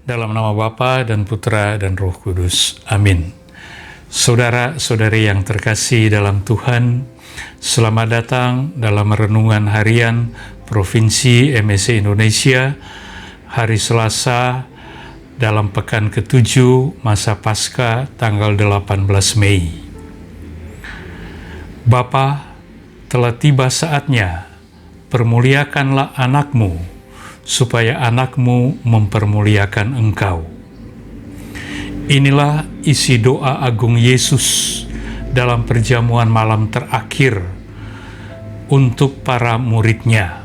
Dalam nama Bapa dan Putra dan Roh Kudus. Amin. Saudara-saudari yang terkasih dalam Tuhan, selamat datang dalam renungan harian Provinsi MSC Indonesia, hari Selasa dalam pekan ke-7 masa Paskah tanggal 18 Mei. Bapa, telah tiba saatnya, permuliakanlah anakmu, supaya anakmu mempermuliakan engkau. Inilah isi doa agung Yesus dalam perjamuan malam terakhir untuk para muridnya.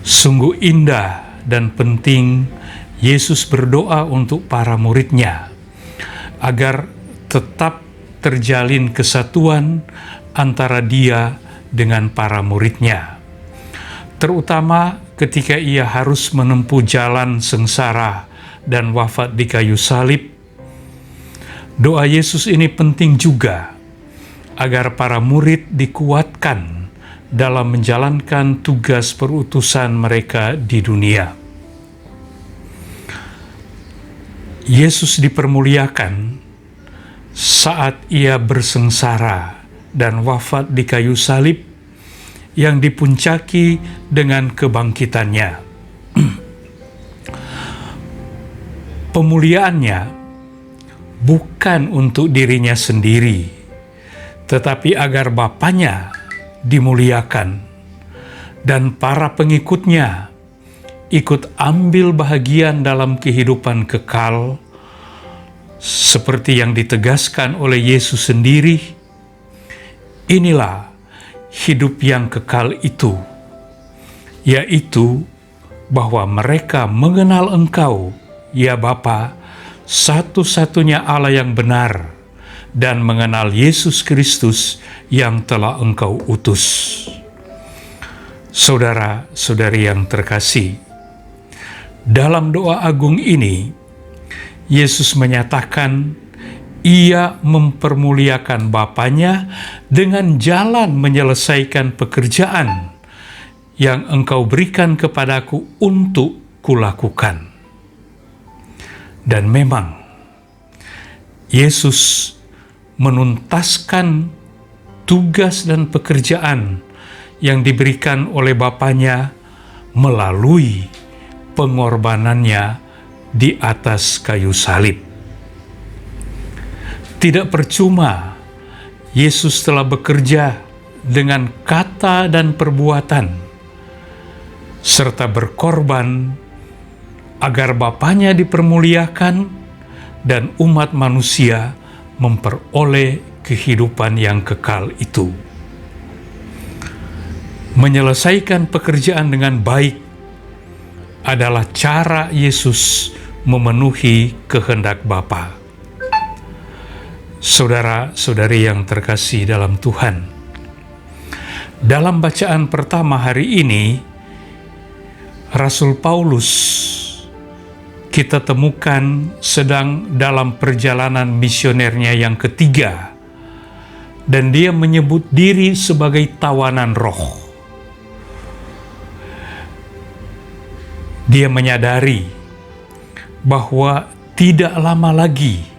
Sungguh indah dan penting Yesus berdoa untuk para muridnya, agar tetap terjalin kesatuan antara Dia dengan para muridnya, terutama ketika ia harus menempuh jalan sengsara dan wafat di kayu salib. Doa Yesus ini penting juga agar para murid dikuatkan dalam menjalankan tugas perutusan mereka di dunia. Yesus dipermuliakan saat ia bersengsara dan wafat di kayu salib yang dipuncaki dengan kebangkitannya. Pemuliaannya bukan untuk dirinya sendiri, tetapi agar Bapanya dimuliakan dan para pengikutnya ikut ambil bahagian dalam kehidupan kekal, seperti yang ditegaskan oleh Yesus sendiri. Inilah hidup yang kekal itu, yaitu bahwa mereka mengenal Engkau, ya Bapa, satu-satunya Allah yang benar, dan mengenal Yesus Kristus yang telah Engkau utus. Saudara-saudari yang terkasih, dalam doa agung ini, Yesus menyatakan Ia mempermuliakan Bapanya dengan jalan menyelesaikan pekerjaan yang Engkau berikan kepadaku untuk kulakukan. Dan memang, Yesus menuntaskan tugas dan pekerjaan yang diberikan oleh Bapanya melalui pengorbanannya di atas kayu salib. Tidak percuma Yesus telah bekerja dengan kata dan perbuatan, serta berkorban agar Bapanya dipermuliakan dan umat manusia memperoleh kehidupan yang kekal itu. Menyelesaikan pekerjaan dengan baik adalah cara Yesus memenuhi kehendak Bapa. Saudara-saudari yang terkasih dalam Tuhan, dalam bacaan pertama hari ini, Rasul Paulus kita temukan sedang dalam perjalanan misionernya yang ketiga, dan dia menyebut diri sebagai tawanan roh. Dia menyadari bahwa tidak lama lagi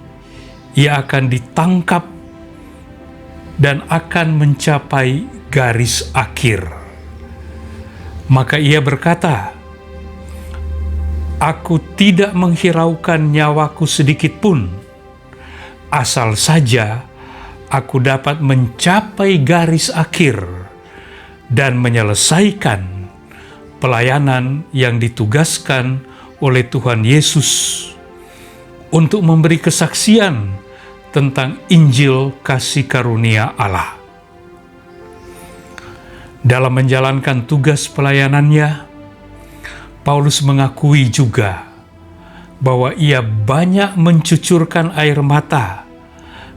ia akan ditangkap dan akan mencapai garis akhir. Maka ia berkata, "Aku tidak menghiraukan nyawaku sedikit pun, asal saja aku dapat mencapai garis akhir dan menyelesaikan pelayanan yang ditugaskan oleh Tuhan Yesus untuk memberi kesaksian tentang Injil kasih karunia Allah." Dalam menjalankan tugas pelayanannya, Paulus mengakui juga bahwa ia banyak mencucurkan air mata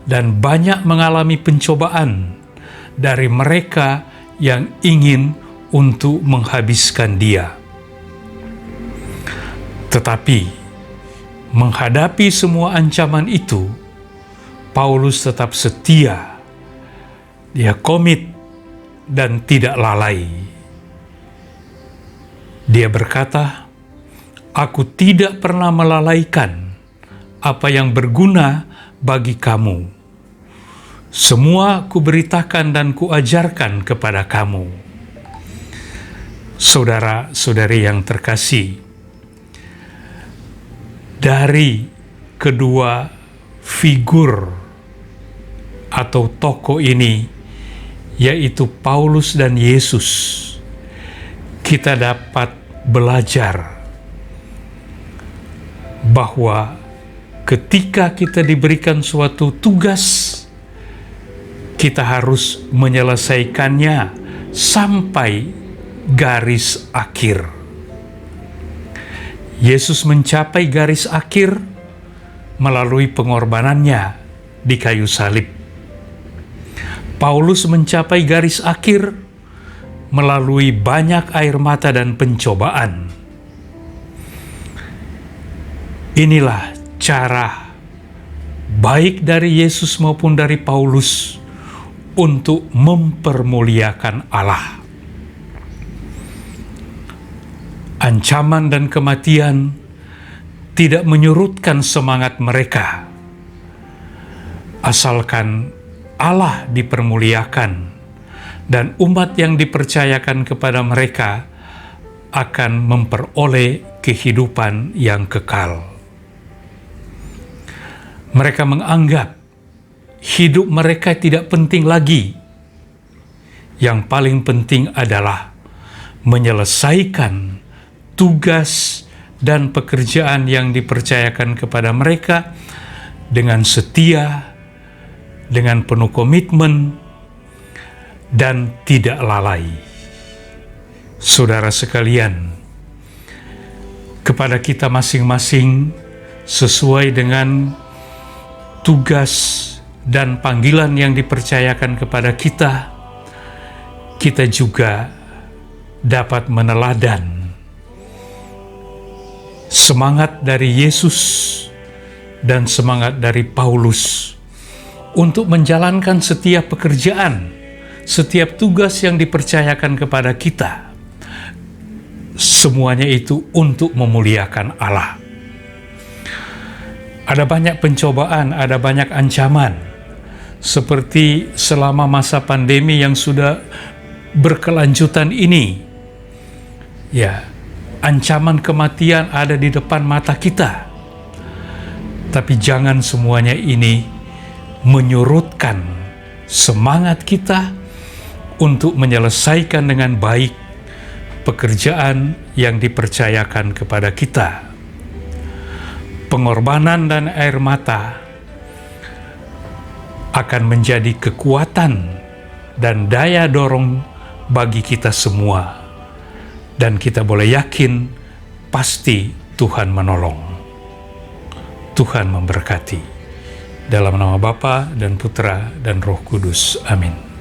dan banyak mengalami pencobaan dari mereka yang ingin untuk menghabiskan dia. Tetapi menghadapi semua ancaman itu, Paulus tetap setia. Dia komit dan tidak lalai. Dia berkata, Aku tidak pernah melalaikan apa yang berguna bagi kamu. Semua kuberitakan dan kuajarkan kepada kamu. Saudara-saudari yang terkasih, dari kedua figur atau tokoh ini, yaitu Paulus dan Yesus, kita dapat belajar bahwa ketika kita diberikan suatu tugas, kita harus menyelesaikannya sampai garis akhir. Yesus mencapai garis akhir melalui pengorbanannya di kayu salib. Paulus mencapai garis akhir melalui banyak air mata dan pencobaan. Inilah cara baik dari Yesus maupun dari Paulus untuk mempermuliakan Allah. Ancaman dan kematian tidak menyurutkan semangat mereka, asalkan Allah dipermuliakan dan umat yang dipercayakan kepada mereka akan memperoleh kehidupan yang kekal. Mereka menganggap hidup mereka tidak penting lagi. Yang paling penting adalah menyelesaikan tugas dan pekerjaan yang dipercayakan kepada mereka dengan setia, dengan penuh komitmen, dan tidak lalai. Saudara sekalian, kepada kita masing-masing sesuai dengan tugas dan panggilan yang dipercayakan kepada kita, kita juga dapat meneladan semangat dari Yesus dan semangat dari Paulus untuk menjalankan setiap pekerjaan, setiap tugas yang dipercayakan kepada kita. Semuanya itu untuk memuliakan Allah. Ada banyak pencobaan, ada banyak ancaman, seperti selama masa pandemi yang sudah berkelanjutan ini. Ya, ancaman kematian ada di depan mata kita. Tapi jangan semuanya ini menyurutkan semangat kita untuk menyelesaikan dengan baik pekerjaan yang dipercayakan kepada kita. Pengorbanan dan air mata akan menjadi kekuatan dan daya dorong bagi kita semua. Dan kita boleh yakin pasti Tuhan menolong. Tuhan memberkati. Dalam nama Bapa dan Putra dan Roh Kudus. Amin.